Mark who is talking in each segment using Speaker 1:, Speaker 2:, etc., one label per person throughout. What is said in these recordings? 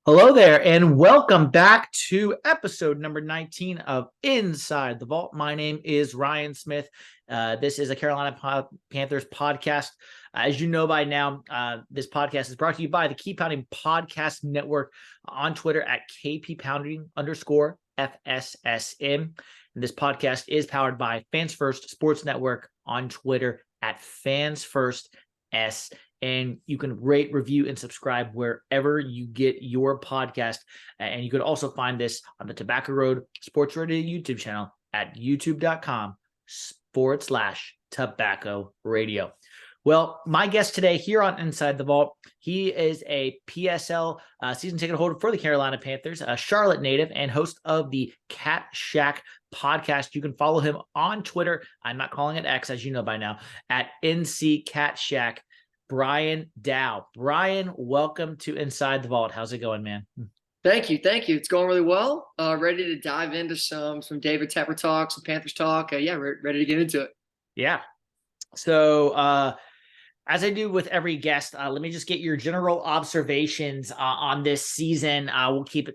Speaker 1: Hello there, and welcome back to episode number 19 of Inside the Vault. My name is Ryan Smith. This is a Carolina Panthers podcast. As you know by now, this podcast is brought to you by the Keep Pounding Podcast Network on Twitter at KPPounding_FSSM. And this podcast is powered by Fans First Sports Network on Twitter at Fans First S. And you can rate, review, and subscribe wherever you get your podcast. And you can also find this on the Tobacco Road Sports Radio YouTube channel at youtube.com/Tobacco Radio. Well, my guest today here on Inside the Vault, he is a PSL season ticket holder for the Carolina Panthers, a Charlotte native, and host of the Cat Shack podcast. You can follow him on Twitter. I'm not calling it X, as you know by now, at NC Cat Shack. Brian Dow. Brian, welcome to Inside the Vault. How's it going, man?
Speaker 2: Thank you. It's going really well. Ready to dive into some David Tepper talk, some Panthers talk. Ready to get into it.
Speaker 1: Yeah. So, as I do with every guest, let me just get your general observations on this season. We'll keep it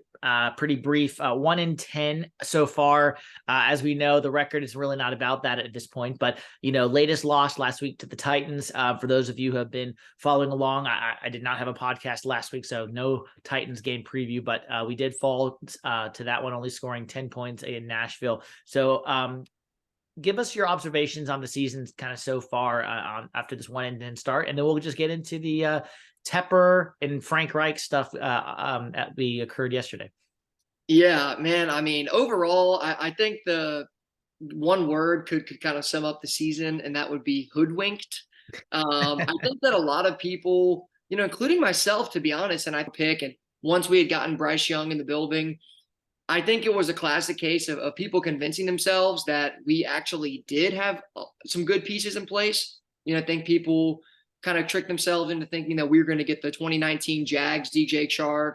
Speaker 1: pretty brief. 1-10 so far. As we know, the record is really not about that at this point. But, latest loss last week to the Titans. For those of you who have been following along, I did not have a podcast last week, so no Titans game preview. But we did fall to that one, only scoring 10 points in Nashville. So, give us your observations on the season kind of so far after this 1-10 start, and then we'll just get into the Tepper and Frank Reich stuff that occurred yesterday.
Speaker 2: Yeah, man. I mean, overall, I think the one word could kind of sum up the season, and that would be hoodwinked. I think that a lot of people, including myself, to be honest, and I pick, and once we had gotten Bryce Young in the building, I think it was a classic case of people convincing themselves that we actually did have some good pieces in place. I think people kind of tricked themselves into thinking that we were going to get the 2019 Jags, DJ Chark.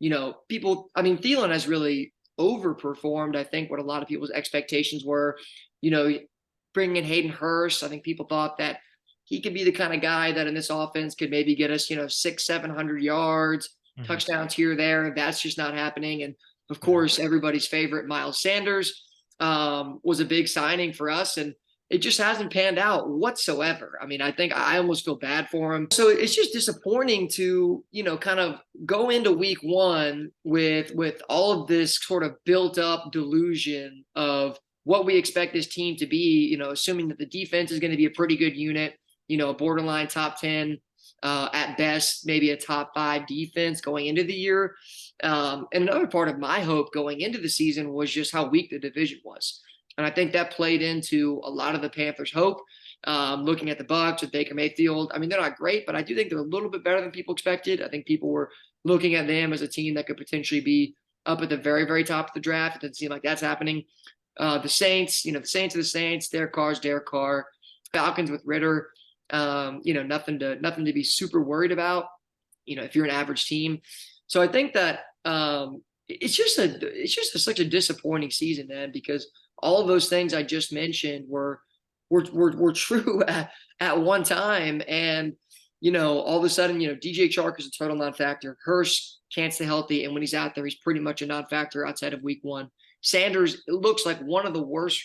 Speaker 2: Thielen has really overperformed, I think, what a lot of people's expectations were. Bringing in Hayden Hurst, I think people thought that he could be the kind of guy that in this offense could maybe get us, 600-700 yards, touchdowns here or there. That's just not happening. And of course, everybody's favorite Miles Sanders was a big signing for us, and it just hasn't panned out whatsoever. I mean, I think I almost feel bad for him. So it's just disappointing to, kind of go into week one with all of this sort of built up delusion of what we expect this team to be, assuming that the defense is going to be a pretty good unit, a borderline top 10, at best, maybe a top 5 defense going into the year. And another part of my hope going into the season was just how weak the division was. And I think that played into a lot of the Panthers' hope. Looking at the Bucs with Baker Mayfield, I mean, they're not great, but I do think they're a little bit better than people expected. I think people were looking at them as a team that could potentially be up at the very, very top of the draft. It doesn't seem like that's happening. The Saints, the Saints are the Saints. Derek Carr. Falcons with Ritter. Nothing to be super worried about, if you're an average team. So I think that it's just such a disappointing season, man, because all of those things I just mentioned were true at one time. And, all of a sudden, DJ Chark is a total non-factor. Hurst can't stay healthy. And when he's out there, he's pretty much a non-factor outside of week one. Sanders looks like one of the worst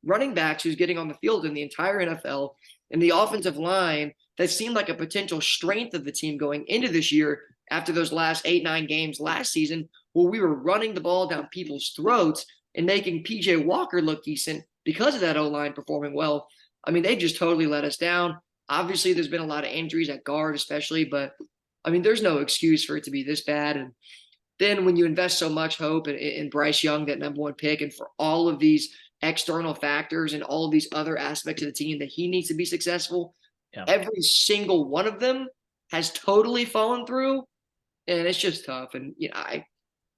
Speaker 2: running backs who's getting on the field in the entire NFL. And the offensive line that seemed like a potential strength of the team going into this year after those last 8-9 games last season, where we were running the ball down people's throats and making PJ Walker look decent because of that O-line performing well. I mean, they just totally let us down. Obviously, there's been a lot of injuries at guard especially, but, I mean, there's no excuse for it to be this bad. And then when you invest so much hope in Bryce Young, that number 1 pick, and for all of these external factors and all of these other aspects of the team that he needs to be successful, every single one of them has totally fallen through, and it's just tough. And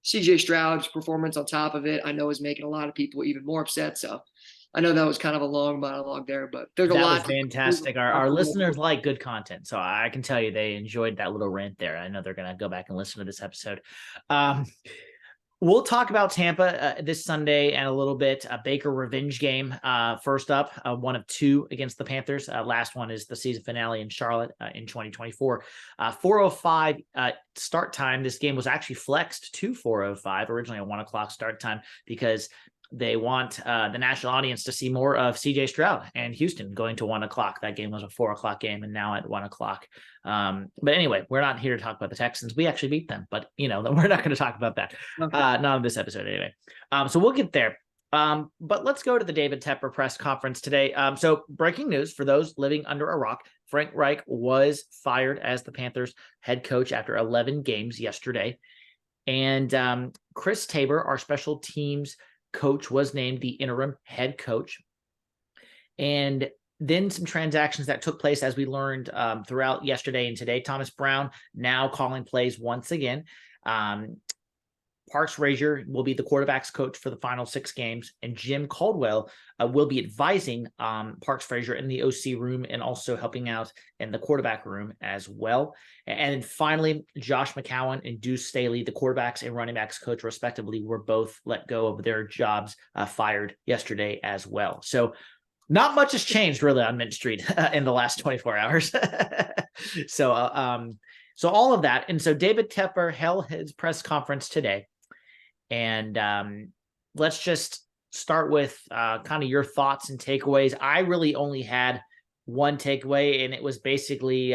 Speaker 2: CJ Stroud's performance on top of it, I know, is making a lot of people even more upset. So I know that was kind of a long monologue there, but there's a lot.
Speaker 1: That was fantastic. Our listeners like good content, so I can tell you they enjoyed that little rant there. I know they're going to go back and listen to this episode. We'll talk about Tampa this Sunday and a little bit. A Baker revenge game. First up, one of two against the Panthers. Last one is the season finale in Charlotte in 2024. 4:05 start time. This game was actually flexed to 4:05, originally a 1 o'clock start time, because they want the national audience to see more of CJ Stroud and Houston going to 1 o'clock. That game was a 4 o'clock game, and now at 1 o'clock. But anyway, we're not here to talk about the Texans. We actually beat them, but we're not going to talk about that.
Speaker 2: Okay.
Speaker 1: Not on this episode anyway. So we'll get there. But let's go to the David Tepper press conference today. So breaking news for those living under a rock: Frank Reich was fired as the Panthers head coach after 11 games yesterday. And Chris Tabor, our special teams coach, was named the interim head coach. And then some transactions that took place, as we learned throughout yesterday and today. Thomas Brown now calling plays once again. Parks Frazier will be the quarterback's coach for the final 6 games, and Jim Caldwell will be advising Parks Frazier in the OC room and also helping out in the quarterback room as well. And then finally, Josh McCown and Deuce Staley, the quarterbacks and running backs coach respectively, were both let go of their jobs, fired yesterday as well. So not much has changed really on Mint Street in the last 24 hours. So all of that. And so David Tepper held his press conference today. And let's just start with kind of your thoughts and takeaways. I really only had one takeaway, and it was basically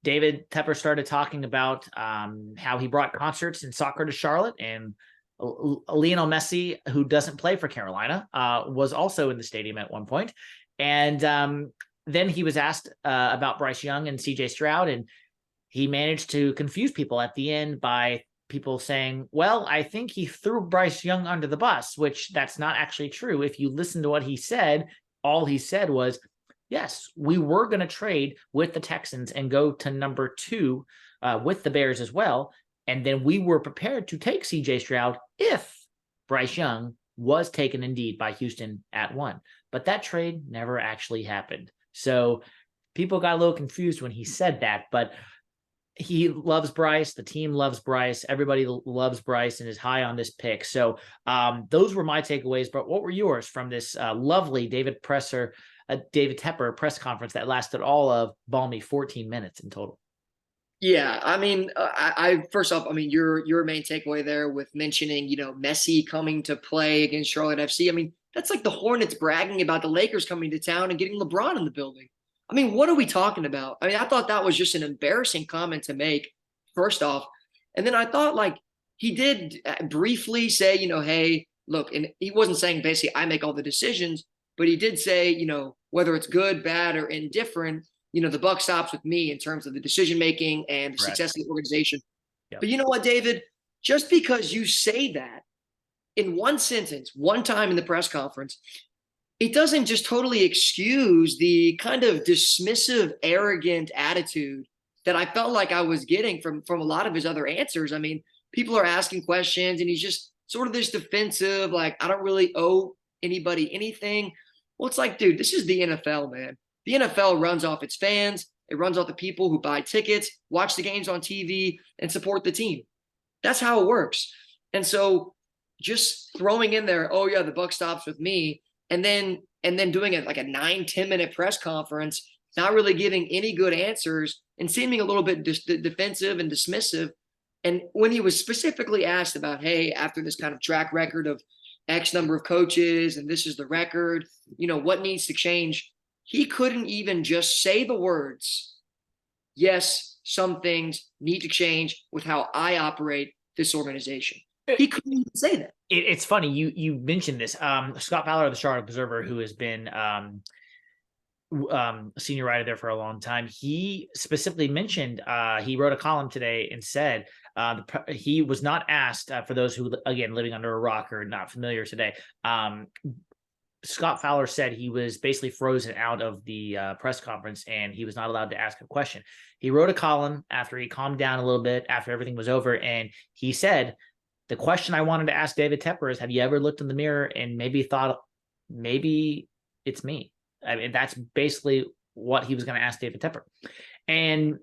Speaker 1: David Tepper started talking about how he brought concerts and soccer to Charlotte, and Lionel Messi, who doesn't play for Carolina, was also in the stadium at one point. And then he was asked about Bryce Young and CJ Stroud, and he managed to confuse people at the end by people saying, well, I think he threw Bryce Young under the bus, which that's not actually true. If you listen to what he said, all he said was, yes, we were going to trade with the Texans and go to number 2 with the Bears as well. And then we were prepared to take CJ Stroud if Bryce Young was taken indeed by Houston at 1. But that trade never actually happened. So people got a little confused when he said that, but he loves Bryce. The team loves Bryce. Everybody loves Bryce and is high on this pick. So those were my takeaways. But what were yours from this lovely David Tepper press conference that lasted all of balmy 14 minutes in total?
Speaker 2: Yeah, I mean, I first off, I mean, your main takeaway there with mentioning, Messi coming to play against Charlotte FC. I mean, that's like the Hornets bragging about the Lakers coming to town and getting LeBron in the building. I mean, what are we talking about? I mean, I thought that was just an embarrassing comment to make, first off. And then I thought, like, he did briefly say, hey, look, and he wasn't saying basically I make all the decisions, but he did say, whether it's good, bad, or indifferent, the buck stops with me in terms of the decision-making and the success of the organization. Yep. But you know what, David? Just because you say that in one sentence, one time in the press conference, it doesn't just totally excuse the kind of dismissive, arrogant attitude that I felt like I was getting from a lot of his other answers. I mean, people are asking questions, and he's just sort of this defensive, like, I don't really owe anybody anything. Well, it's like, dude, this is the NFL, man. The NFL runs off its fans. It runs off the people who buy tickets, watch the games on TV, and support the team. That's how it works. And so just throwing in there, oh, yeah, the buck stops with me, and then doing it like a 9-10 minute press conference, not really giving any good answers and seeming a little bit defensive and dismissive. And when he was specifically asked about, hey, after this kind of track record of X number of coaches, and this is the record, what needs to change? He couldn't even just say the words, yes, some things need to change with how I operate this organization. He couldn't even say that.
Speaker 1: It's funny you mentioned this. Scott Fowler of the Charlotte Observer, who has been a senior writer there for a long time, he specifically mentioned he wrote a column today and said he was not asked, for those who, again, living under a rock or not familiar today, Scott Fowler said he was basically frozen out of the press conference and he was not allowed to ask a question. He wrote a column after he calmed down a little bit, after everything was over, and he said, the question I wanted to ask David Tepper is, have you ever looked in the mirror and maybe thought, maybe it's me? I mean, that's basically what he was going to ask David Tepper. And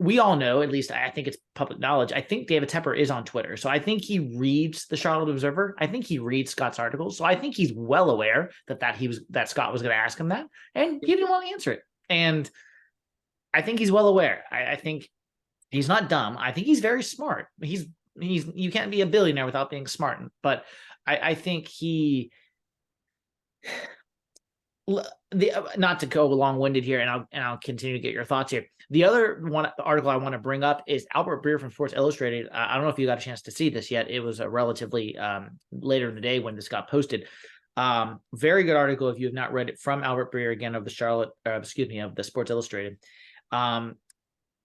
Speaker 1: we all know, at least I think it's public knowledge, I think David Tepper is on Twitter. So I think he reads the Charlotte Observer. I think he reads Scott's articles. So I think he's well aware that Scott was going to ask him that, and he didn't want to answer it. And I think he's well aware. I think he's not dumb. I think he's very smart. He's you can't be a billionaire without being smart. But I think not to go long-winded here, and I'll continue to get your thoughts here. The other article I want to bring up is Albert Breer from Sports Illustrated. I don't know if you got a chance to see this yet. It was a relatively later in the day when this got posted. Very good article if you have not read it, from Albert Breer, again, of the Sports Illustrated.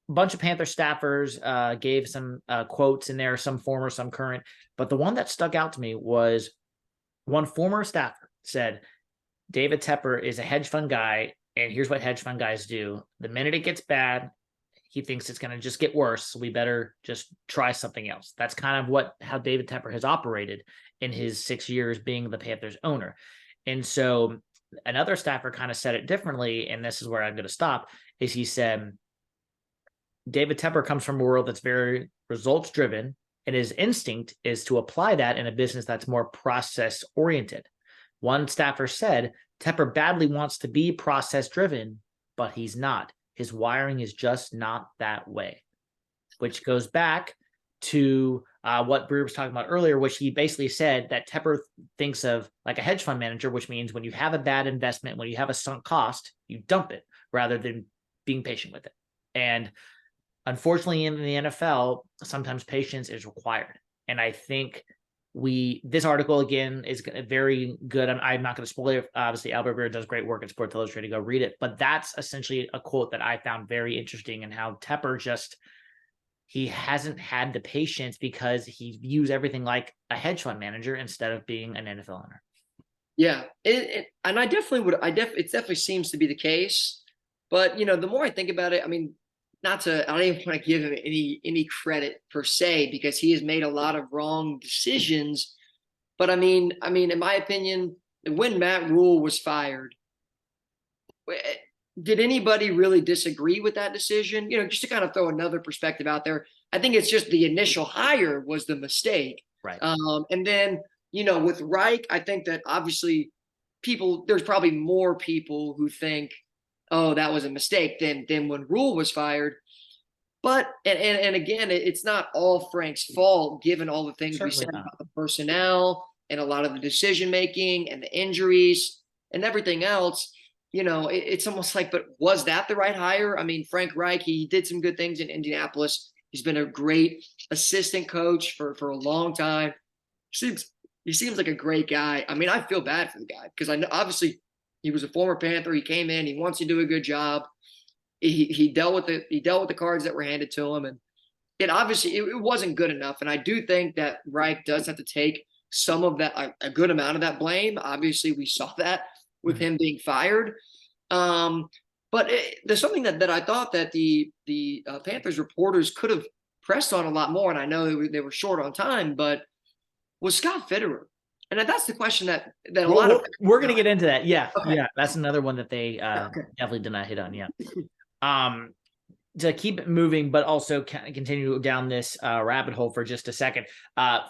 Speaker 1: Bunch of Panther staffers gave some quotes in there, some former, some current. But the one that stuck out to me was one former staffer said, David Tepper is a hedge fund guy, and here's what hedge fund guys do. The minute it gets bad, he thinks it's going to just get worse, so we better just try something else. That's kind of how David Tepper has operated in his 6 years being the Panthers owner. And so another staffer kind of said it differently, and this is where I'm going to stop, is he said, David Tepper comes from a world that's very results driven, and his instinct is to apply that in a business that's more process oriented. One staffer said, Tepper badly wants to be process driven, but he's not. His wiring is just not that way, which goes back to what Breer was talking about earlier, which he basically said that Tepper thinks of like a hedge fund manager, which means when you have a bad investment, when you have a sunk cost, you dump it rather than being patient with it. And unfortunately, in the NFL, sometimes patience is required. And I think this article, again, is very good. I'm not going to spoil it. Obviously, Albert Breer does great work at Sports Illustrated. Go read it. But that's essentially a quote that I found very interesting, and how Tepper he hasn't had the patience because he views everything like a hedge fund manager instead of being an NFL owner.
Speaker 2: Yeah, and I definitely would. It definitely seems to be the case. But the more I think about it, I mean, I don't even want to give him any credit per se, because he has made a lot of wrong decisions. But I mean, in my opinion, when Matt Rule was fired, did anybody really disagree with that decision? Just to kind of throw another perspective out there, I think it's just the initial hire was the mistake.
Speaker 1: Right.
Speaker 2: And then, with Reich, I think that obviously there's probably more people who think, oh, that was a mistake than when Rule was fired. But and again, it's not all Frank's fault, given all the things we said about the personnel and a lot of the decision making and the injuries and everything else. It's almost like, but was that the right hire? I mean, Frank Reich, he did some good things in Indianapolis. He's been a great assistant coach for a long time. He seems like a great guy. I mean, I feel bad for the guy because I know obviously he was a former Panther. He came in. He wants to do a good job. He dealt with the cards that were handed to him, and it wasn't good enough. And I do think that Reich does have to take some of that, a good amount of that blame. Obviously, we saw that with him being fired. But there's something that I thought that the Panthers reporters could have pressed on a lot more, and I know they were short on time, but was Scott Fitterer. And that's the question that a lot of
Speaker 1: we're going to get into that. Yeah.
Speaker 2: Okay.
Speaker 1: Yeah. That's another one that they definitely did not hit on. Yeah. To keep it moving, but also continue down this rabbit hole for just a second.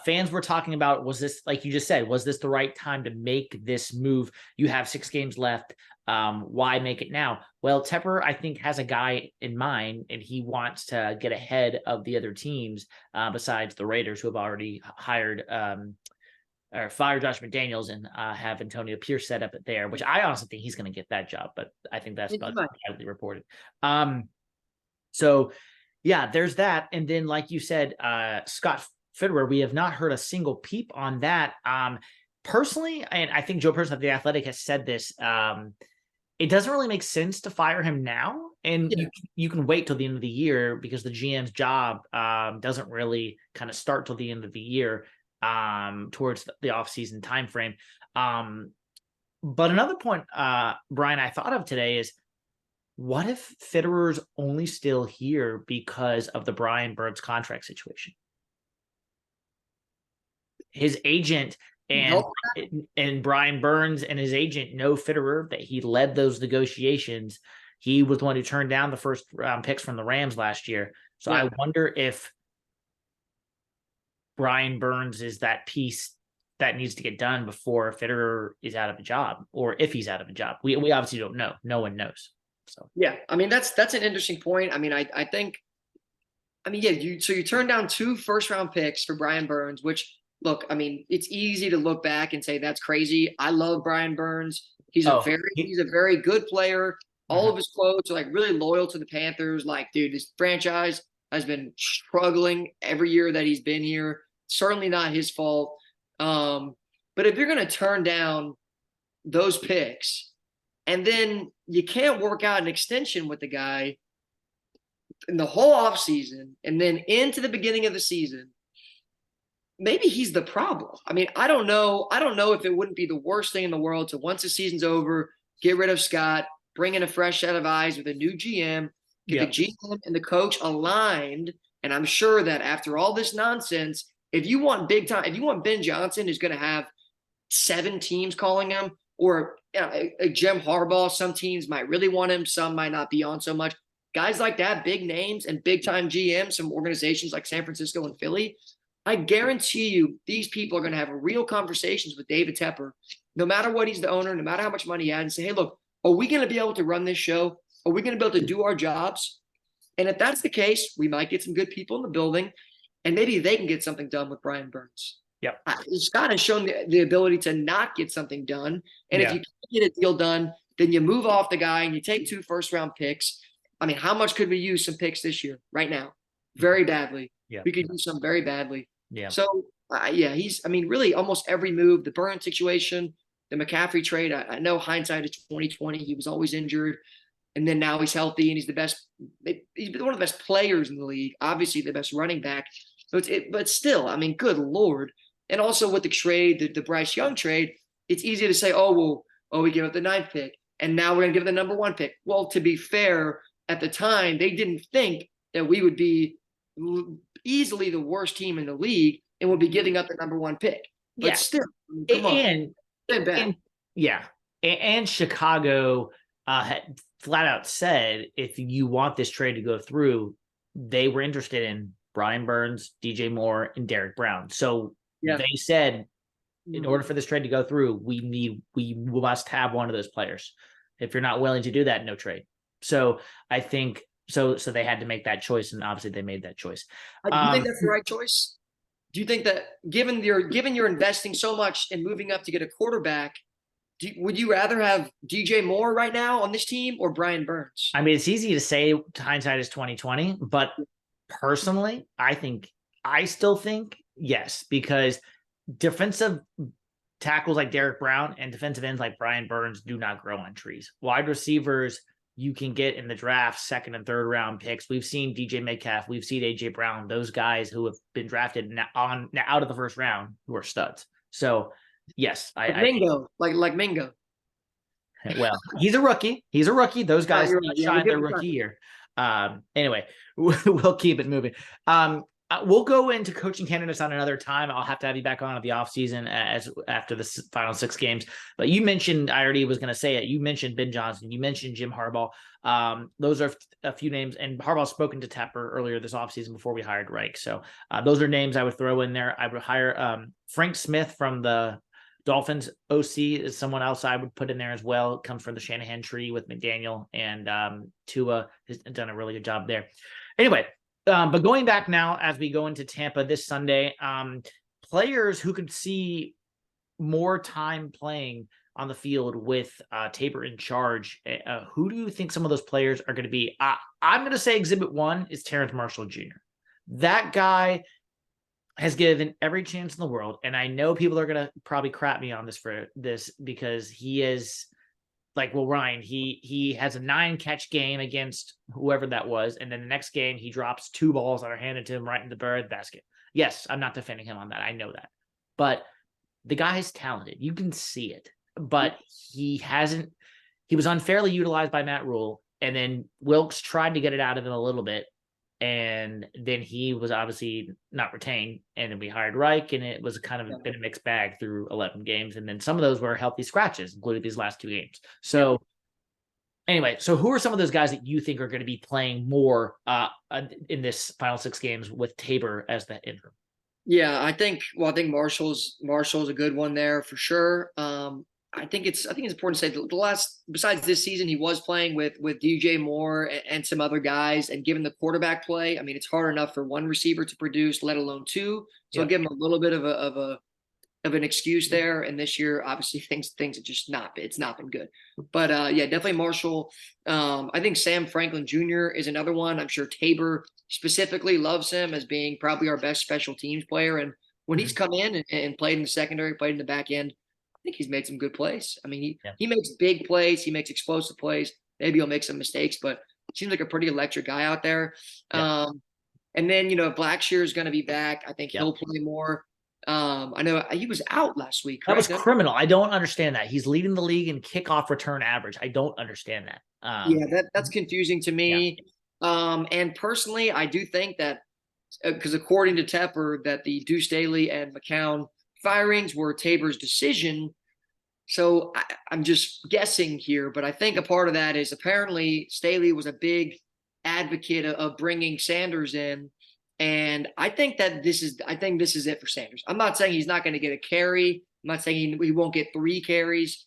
Speaker 1: Fans were talking about, was this, like you just said, was this the right time to make this move? You have 6 games left. Why make it now? Well, Tepper, I think, has a guy in mind, and he wants to get ahead of the other teams besides the Raiders, who have already hired or fired Josh McDaniels and have Antonio Pierce set up it there, which I honestly think he's going to get that job, but I think that's widely reported. So yeah, there's that. And then, like you said, Scott Fitterer, we have not heard a single peep on that. Personally, and I think Joe Person of The Athletic has said this, it doesn't really make sense to fire him now. And you can wait till the end of the year, because the GM's job doesn't really kind of start till the end of the year, towards the offseason timeframe. But another point, Brian, I thought of today is, what if Fitterer's only still here because of the Brian Burns contract situation? His agent and Brian Burns and his agent know Fitterer, that he led those negotiations. he was the one who turned down the first round picks from the Rams last year. So
Speaker 2: Yeah.
Speaker 1: I wonder if Brian Burns is that piece that needs to get done before Fitterer is out of a job, or if he's out of a job. We obviously don't know. No one knows. So
Speaker 2: Yeah, I mean that's an interesting point. I mean, I think, I mean, yeah, you turn down 2 first-round picks for Brian Burns, which, look, I mean, it's easy to look back and say that's crazy. I love Brian Burns. He's a very good player. All of his quotes are like really loyal to the Panthers. Like, dude, this franchise has been struggling every year that he's been here. Certainly not his fault. But if you're going to turn down those picks and then you can't work out an extension with the guy in the whole offseason and then into the beginning of the season, maybe he's the problem. I mean, I don't know. I don't know if it wouldn't be the worst thing in the world to, once the season's over, get rid of Scott, bring in a fresh set of eyes with a new GM, get the GM and the coach aligned. And I'm sure that after all this nonsense, if you want big time, if you want Ben Johnson, who's going to have 7 teams calling him, or a Jim Harbaugh, some teams might really want him, some might not be on so much. Guys like that, big names and big time GMs, some organizations like San Francisco and Philly, I guarantee you these people are going to have real conversations with David Tepper, no matter what he's the owner, no matter how much money he had, and say, hey, look, are we going to be able to run this show? Are we going to be able to do our jobs? And if that's the case, we might get some good people in the building, and maybe they can get something done with Brian Burns.
Speaker 1: Yep.
Speaker 2: Scott has shown the ability to not get something done. And if you can't get a deal done, then you move off the guy and you take 2 first-round picks. I mean, how much could we use some picks this year, right now? Very badly.
Speaker 1: Yeah.
Speaker 2: We could use some very badly.
Speaker 1: Yeah.
Speaker 2: So, I mean, really almost every move, the Burns situation, the McCaffrey trade, I know hindsight is 2020. He was always injured. And then now he's healthy and he's one of the best players in the league, obviously the best running back. But still, I mean, good Lord. And also with the trade, the Bryce Young trade, it's easy to say, we give up the 9th pick, and now we're going to give the number 1 pick. Well, to be fair, at the time, they didn't think that we would be easily the worst team in the league and would be giving up the number 1 pick. But still, come on.
Speaker 1: And Chicago had flat out said, if you want this trade to go through, they were interested in Brian Burns, DJ Moore, and Derek Brown. So they said, in order for this trade to go through, we must have one of those players. If you're not willing to do that, no trade. So I think so they had to make that choice, and obviously they made that choice.
Speaker 2: Do you think that's the right choice? Do you think that given you're investing so much in moving up to get a quarterback, would you rather have DJ Moore right now on this team or Brian Burns?
Speaker 1: I mean, it's easy to say hindsight is 2020, but personally, I still think yes, because defensive tackles like Derek Brown and defensive ends like Brian Burns do not grow on trees. Wide receivers you can get in the draft 2nd and 3rd round picks. We've seen DJ Metcalf, we've seen AJ Brown, those guys who have been drafted out of the 1st round who are studs. So yes,
Speaker 2: Mingo.
Speaker 1: Well, he's a rookie. Those guys shine their rookie year. Anyway, we'll keep it moving. We'll go into coaching candidates on another time. I'll have to have you back on at the offseason after the final 6 games. But you mentioned, I already was going to say it, you mentioned Ben Johnson. You mentioned Jim Harbaugh. Those are a few names. And Harbaugh's spoken to Tepper earlier this offseason before we hired Reich. So those are names I would throw in there. I would hire Frank Smith from the Dolphins. OC is someone else I would put in there as well. It comes from the Shanahan tree with McDaniel, and Tua has done a really good job there. Anyway, but going back now as we go into Tampa this Sunday, players who could see more time playing on the field with Tabor in charge, who do you think some of those players are going to be? I'm going to say exhibit 1 is Terrence Marshall Jr. That guy has given every chance in the world. And I know people are going to probably crap me on this for this because he is like, well, Ryan, he has a 9-catch game against whoever that was. And then the next game, he drops 2 balls that are handed to him right in the bird basket. Yes, I'm not defending him on that. I know that. But the guy is talented. You can see it. But he was unfairly utilized by Matt Rule. And then Wilkes tried to get it out of him a little bit. And then he was obviously not retained. And then we hired Reich, and it was kind of been a mixed bag through 11 games. And then some of those were healthy scratches, including these last 2 games. So Anyway, so who are some of those guys that you think are going to be playing more in this final 6 games with Tabor as the interim?
Speaker 2: Yeah, I think Marshall's a good one there for sure. I think it's important to say the last besides this season he was playing with DJ Moore and some other guys, and given the quarterback play, I mean it's hard enough for one receiver to produce, let alone two. So I'll
Speaker 1: Yep.
Speaker 2: give him a little bit of an excuse there. And this year, obviously, things have just not been good. But yeah, definitely Marshall. I think Sam Franklin Jr. is another one. I'm sure Tabor specifically loves him as being probably our best special teams player. And when he's
Speaker 1: Mhm.
Speaker 2: come in and played in the secondary, played in the back end, I think he's made some good plays. I mean,
Speaker 1: Yeah.
Speaker 2: he makes big plays, he makes explosive plays. Maybe he'll make some mistakes, but seems like a pretty electric guy out there.
Speaker 1: Yep.
Speaker 2: And then, Blackshear is going to be back. I think
Speaker 1: Yep.
Speaker 2: he'll play more. I know he was out last week,
Speaker 1: That was
Speaker 2: correct?
Speaker 1: criminal. I don't understand that. He's leading the league in kickoff return average. I don't understand that.
Speaker 2: Yeah, that's confusing to
Speaker 1: Yeah.
Speaker 2: me. And personally, I do think that because according to Tepper, that the Deuce Staley and McCown firings were Tabor's decision. So I'm just guessing here, but I think a part of that is apparently Staley was a big advocate of bringing Sanders in, and I think this is it for Sanders. I'm not saying he's not going to get a carry. I'm not saying he won't get 3 carries,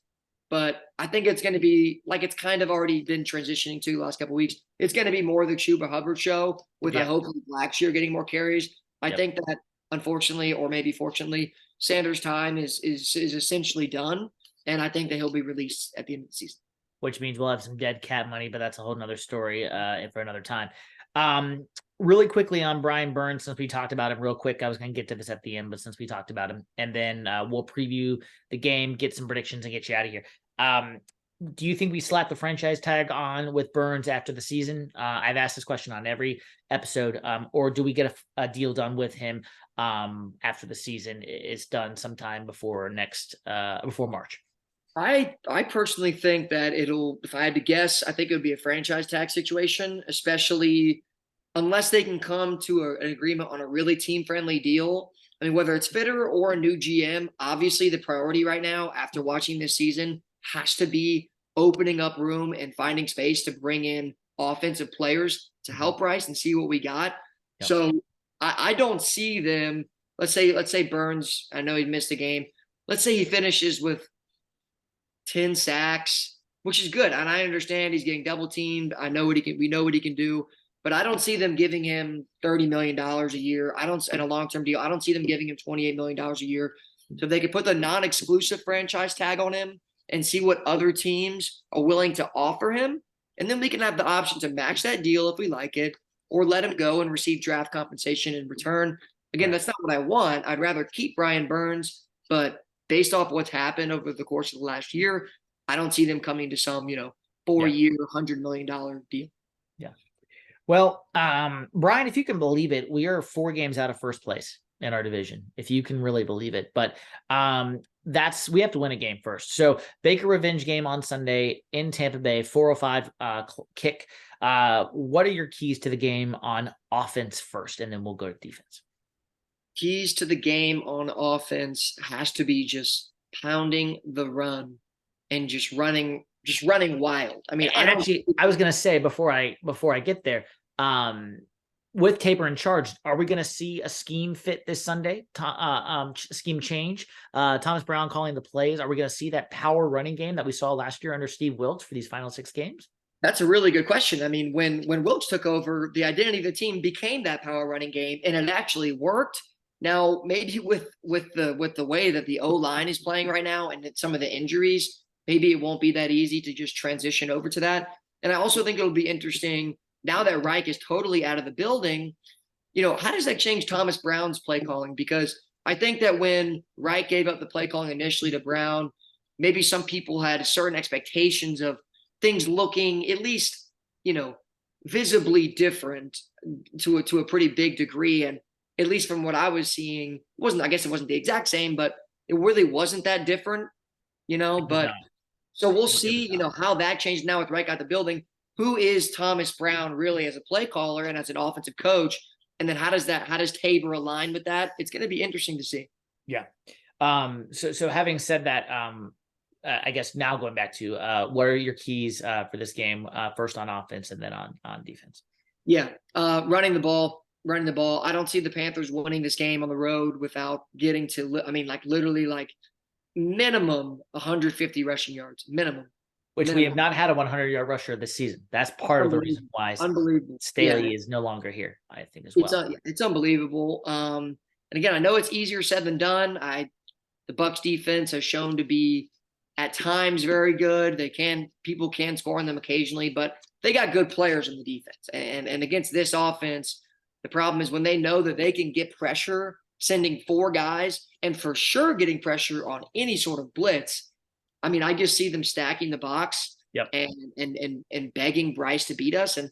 Speaker 2: but I think it's going to be like it's kind of already been transitioning to the last couple of weeks. It's going to be more the Chuba Hubbard show with a
Speaker 1: Yep.
Speaker 2: hopefully Blackshear getting more carries. I
Speaker 1: Yep.
Speaker 2: think that unfortunately, or maybe fortunately, Sanders' time is essentially done, and I think that he'll be released at the end of the season.
Speaker 1: Which means we'll have some dead cat money, but that's a whole nother story for another time. Um, really quickly on Brian Burns, since we talked about him real quick, I was going to get to this at the end, but since we talked about him, and then we'll preview the game, get some predictions, and get you out of here. Do you think we slap the franchise tag on with Burns after the season? I've asked this question on every episode, or do we get a deal done with him after the season is done sometime before before March?
Speaker 2: I personally think that if I had to guess, I think it would be a franchise tag situation, especially unless they can come to an agreement on a really team friendly deal. I mean, whether it's Fitter or a new GM, obviously the priority right now after watching this season has to be opening up room and finding space to bring in offensive players to help Rice and see what we got.
Speaker 1: Yep.
Speaker 2: So I don't see them. Let's say Burns, I know he missed a game. Let's say he finishes with 10 sacks, which is good. And I understand he's getting double teamed. We know what he can do, but I don't see them giving him $30 million a year. I don't, in a long-term deal, I don't see them giving him $28 million a year. So if they could put the non-exclusive franchise tag on him and see what other teams are willing to offer him. And then we can have the option to match that deal if we like it, or let him go and receive draft compensation in return. Again, that's not what I want. I'd rather keep Brian Burns, but based off what's happened over the course of the last year, I don't see them coming to some, 4-year, $100 million deal.
Speaker 1: Yeah. Well, Brian, if you can believe it, we are 4 games out of first place in our division, if you can really believe it. But we have to win a game first. So Baker revenge game on Sunday in Tampa Bay, 4:05 kick. What are your keys to the game on offense first, and then we'll go to defense?
Speaker 2: Keys to the game on offense has to be just pounding the run and just running wild. I mean,
Speaker 1: And actually, I was going to say before I get there, with Tabor in charge, are we going to see a scheme fit this Sunday? Scheme change. Thomas Brown calling the plays. Are we going to see that power running game that we saw last year under Steve Wilkes for these final 6 games?
Speaker 2: That's a really good question. I mean, when Wilkes took over, the identity of the team became that power running game, and it actually worked. Now, maybe with the way that the O-line is playing right now and some of the injuries, maybe it won't be that easy to just transition over to that. And I also think it'll be interesting now that Reich is totally out of the building. How does that change Thomas Brown's play calling? Because I think that when Reich gave up the play calling initially to Brown, maybe some people had certain expectations of things looking at least, visibly different to a pretty big degree. And at least from what I was seeing, I guess it wasn't the exact same, but it really wasn't that different, but so we'll see, how that changed now with Reich out the building. Who is Thomas Brown really as a play caller and as an offensive coach? And then how does Tabor align with that? It's going to be interesting to see.
Speaker 1: Yeah. So having said that, I guess now going back to what are your keys for this game? First on offense and then on defense.
Speaker 2: Yeah, running the ball, running the ball. I don't see the Panthers winning this game on the road without getting to. I mean, like literally, like minimum 150 rushing yards, minimum.
Speaker 1: Which we have
Speaker 2: Minimum.
Speaker 1: not had a 100-yard rusher this season. That's part of the reason why
Speaker 2: Unbelievable. Yeah,
Speaker 1: Staley is no longer here, I think, as well.
Speaker 2: it's unbelievable. And again, I know it's easier said than done. The Bucs defense has shown to be at times very good. People can score on them occasionally, but they got good players in the defense. And against this offense, the problem is when they know that they can get pressure, sending 4 guys, and for sure getting pressure on any sort of blitz. I mean, I just see them stacking the box
Speaker 1: Yep.
Speaker 2: and begging Bryce to beat us. And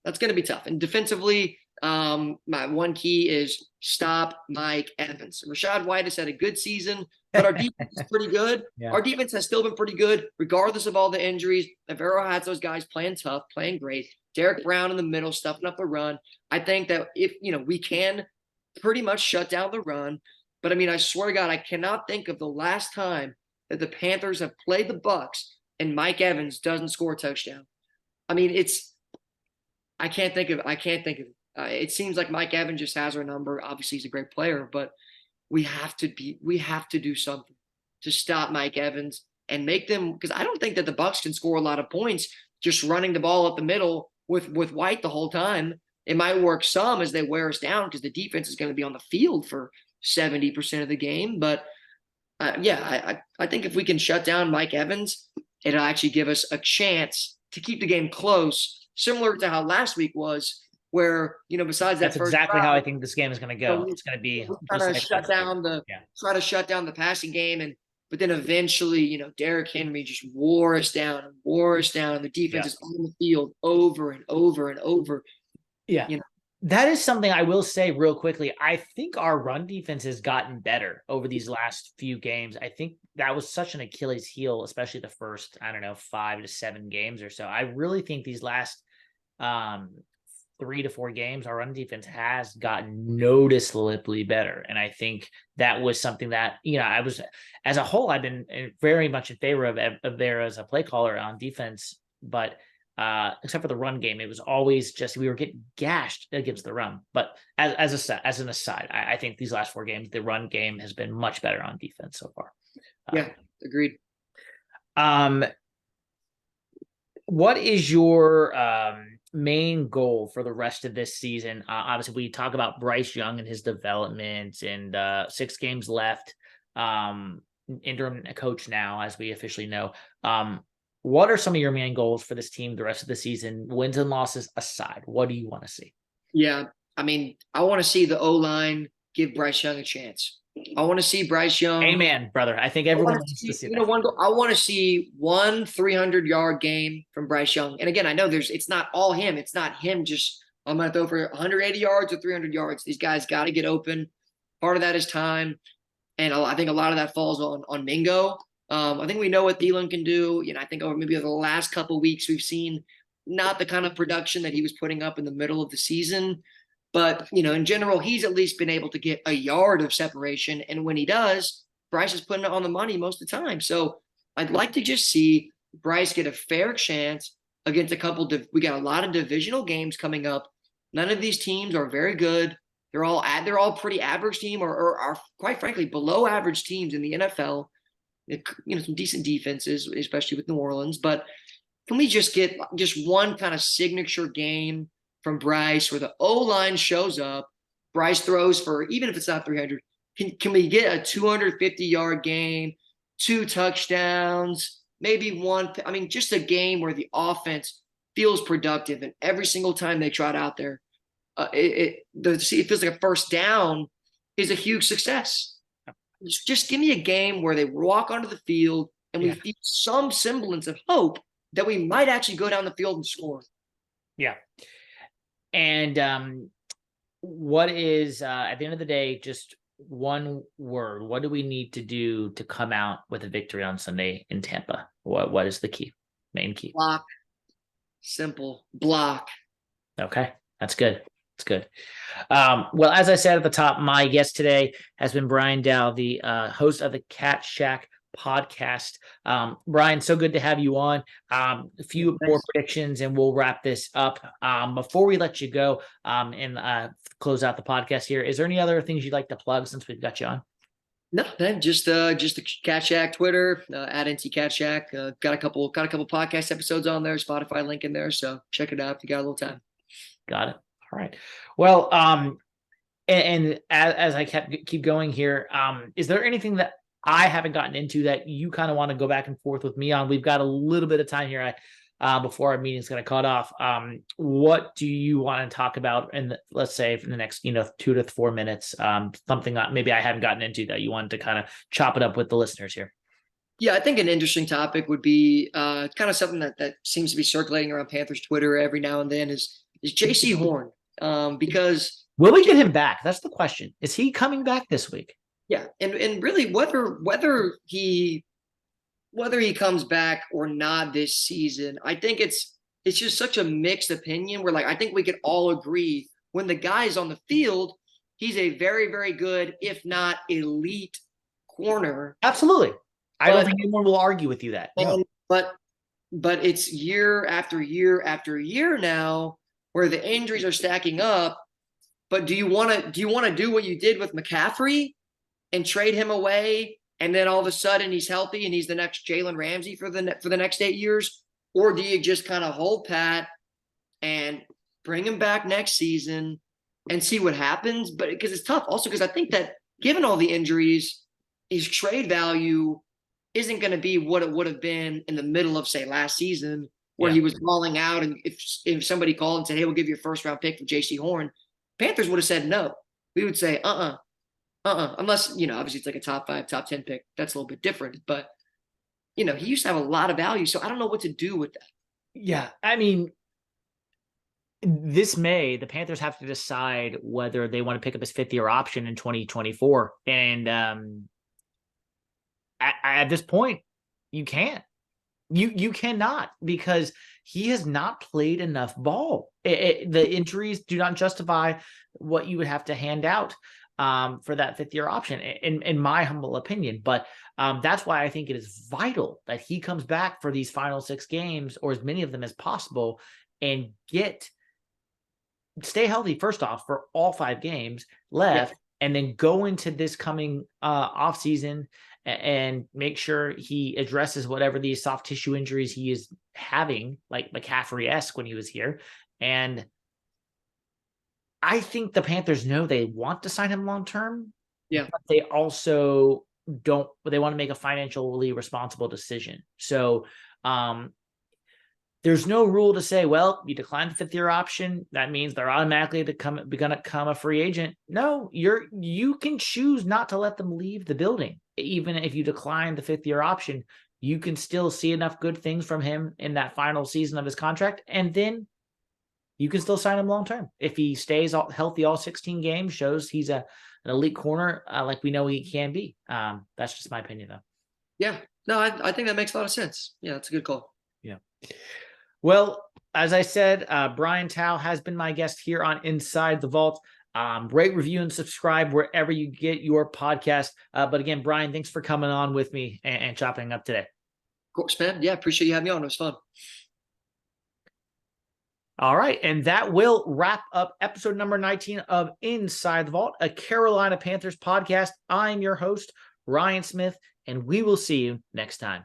Speaker 2: that's going to be tough. And defensively, my one key is stop Mike Evans. Rashad White has had a good season, but our defense is pretty good.
Speaker 1: Yeah.
Speaker 2: Our defense has still been pretty good, regardless of all the injuries. Navarro has those guys playing tough, playing great. Derek Brown in the middle, stuffing up the run. I think that if we can pretty much shut down the run. But I mean, I swear to God, I cannot think of the last time that the Panthers have played the Bucs and Mike Evans doesn't score a touchdown. I mean, I can't think of it. It seems like Mike Evans just has our number. Obviously, he's a great player, but we have to do something to stop Mike Evans and make them, because I don't think that the Bucs can score a lot of points just running the ball up the middle with White the whole time. It might work some as they wear us down because the defense is going to be on the field for 70% of the game. But I think if we can shut down Mike Evans, it'll actually give us a chance to keep the game close, similar to how last week was, where besides that
Speaker 1: That's
Speaker 2: first
Speaker 1: exactly
Speaker 2: drive,
Speaker 1: how I think this game is going to go. It's going to be
Speaker 2: try to shut down the passing game, but then eventually, Derrick Henry just wore us down, and the defense is on the field over and over and over.
Speaker 1: Yeah. That is something I will say real quickly. I think our run defense has gotten better over these last few games. I think that was such an Achilles heel, especially the first, 5 to 7 games or so. I really think these last 3 to 4 games, our run defense has gotten noticeably better. And I think that was something that, I was, as a whole, I've been very much in favor of there as a play caller on defense, but except for the run game, it was always just we were getting gashed against the run. But as an aside, I think these last 4 games, the run game has been much better on defense so far.
Speaker 2: Yeah, agreed.
Speaker 1: What is your main goal for the rest of this season? Obviously, we talk about Bryce Young and his development, and 6 games left. Interim coach now, as we officially know. What are some of your main goals for this team the rest of the season, wins and losses aside? What do you want to see?
Speaker 2: Yeah, I mean, I want to see the O-line give Bryce Young a chance. I want to see Bryce Young.
Speaker 1: Amen, brother. I think everyone wants to see that.
Speaker 2: I want to see one 300-yard game from Bryce Young. And again, I know it's not all him. It's not him just, I'm going to throw for 180 yards or 300 yards. These guys got to get open. Part of that is time. And I think a lot of that falls on Mingo. I think we know what Thielen can do. I think over the last couple of weeks, we've seen not the kind of production that he was putting up in the middle of the season. But, in general, he's at least been able to get a yard of separation. And when he does, Bryce is putting it on the money most of the time. So I'd like to just see Bryce get a fair chance against we got a lot of divisional games coming up. None of these teams are very good. They're all pretty average team or are quite frankly below average teams in the NFL. Some decent defenses, especially with New Orleans. But can we just get just one kind of signature game from Bryce where the O-line shows up, Bryce throws for, even if it's not 300, can we get a 250-yard game, 2 touchdowns, maybe one? I mean, just a game where the offense feels productive, and every single time they trot out there, it feels like a first down is a huge success. Just give me a game where they walk onto the field and we feel some semblance of hope that we might actually go down the field and score.
Speaker 1: Yeah. And what is, at the end of the day, just one word, what do we need to do to come out with a victory on Sunday in Tampa? What is the key, main key?
Speaker 2: Block. Simple. Block.
Speaker 1: Okay. That's good. It's good. Well, as I said at the top, my guest today has been Brian Dow, the host of the Cat Shack podcast. Brian, so good to have you on. A few more predictions and we'll wrap this up. Before we let you go and close out the podcast here, is there any other things you'd like to plug since we've got you on?
Speaker 2: No, man, just the Cat Shack Twitter, at NC Cat Shack. Got a couple podcast episodes on there, Spotify link in there, so check it out if you got a little time.
Speaker 1: Got it. All right. Well, and as I keep going here, is there anything that I haven't gotten into that you kind of want to go back and forth with me on? We've got a little bit of time here before our meeting's going to cut off. What do you want to talk about let's say for the next 2 to 4 minutes? Something that maybe I haven't gotten into that you wanted to kind of chop it up with the listeners here.
Speaker 2: Yeah, I think an interesting topic would be kind of something that seems to be circulating around Panthers Twitter every now and then is J.C. Horn, because
Speaker 1: will we get him back? That's the question. Is he coming back this week?
Speaker 2: Yeah, and really whether he comes back or not this season, I think it's just such a mixed opinion where I think we could all agree when the guy's on the field, he's a very, very good, if not elite corner.
Speaker 1: Absolutely. I don't think anyone will argue with you that. No.
Speaker 2: But it's year after year after year now where the injuries are stacking up. But do you want to do what you did with McCaffrey and trade him away, and then all of a sudden he's healthy and he's the next Jalen Ramsey for the next 8 years? Or do you just kind of hold pat and bring him back next season and see what happens? But because it's tough also because I think that given all the injuries, his trade value isn't going to be what it would have been in the middle of, say, last season where he was balling out. And if somebody called and said, hey, we'll give you a first-round pick for J.C. Horn, Panthers would have said no. We would say, unless, obviously it's like a top 5, top 10 pick. That's a little bit different. But, he used to have a lot of value. So I don't know what to do with that.
Speaker 1: Yeah. I mean, this May, the Panthers have to decide whether they want to pick up his 5th-year option in 2024. And at this point, you can't. You cannot, because he has not played enough ball. The injuries do not justify what you would have to hand out for that 5th-year option, in my humble opinion. But that's why I think it is vital that he comes back for these final 6 games, or as many of them as possible, and stay healthy first off for all 5 games left, and then go into this coming off season and make sure he addresses whatever these soft tissue injuries he is having, like McCaffrey-esque when he was here. And I think the Panthers know they want to sign him long-term.
Speaker 2: Yeah.
Speaker 1: But they also they want to make a financially responsible decision. So there's no rule to say, well, you decline the 5th-year option, that means they're automatically going to become a free agent. No, you can choose not to let them leave the building. Even if you decline the 5th-year option, you can still see enough good things from him in that final season of his contract, and then you can still sign him long-term. If he stays healthy all 16 games, shows he's an elite corner like we know he can be. That's just my opinion, though. Yeah.
Speaker 2: No, I think that makes a lot of sense. Yeah, that's a good call.
Speaker 1: Yeah. Well, as I said, Brian Tao has been my guest here on Inside the Vault. Rate, review, and subscribe wherever you get your podcast. But again, Brian, thanks for coming on with me and chopping up today.
Speaker 2: Of course, man. Yeah, appreciate you having me on. It was fun.
Speaker 1: All right, and that will wrap up episode number 19 of Inside the Vault, a Carolina Panthers podcast. I'm your host, Ryan Smith, and we will see you next time.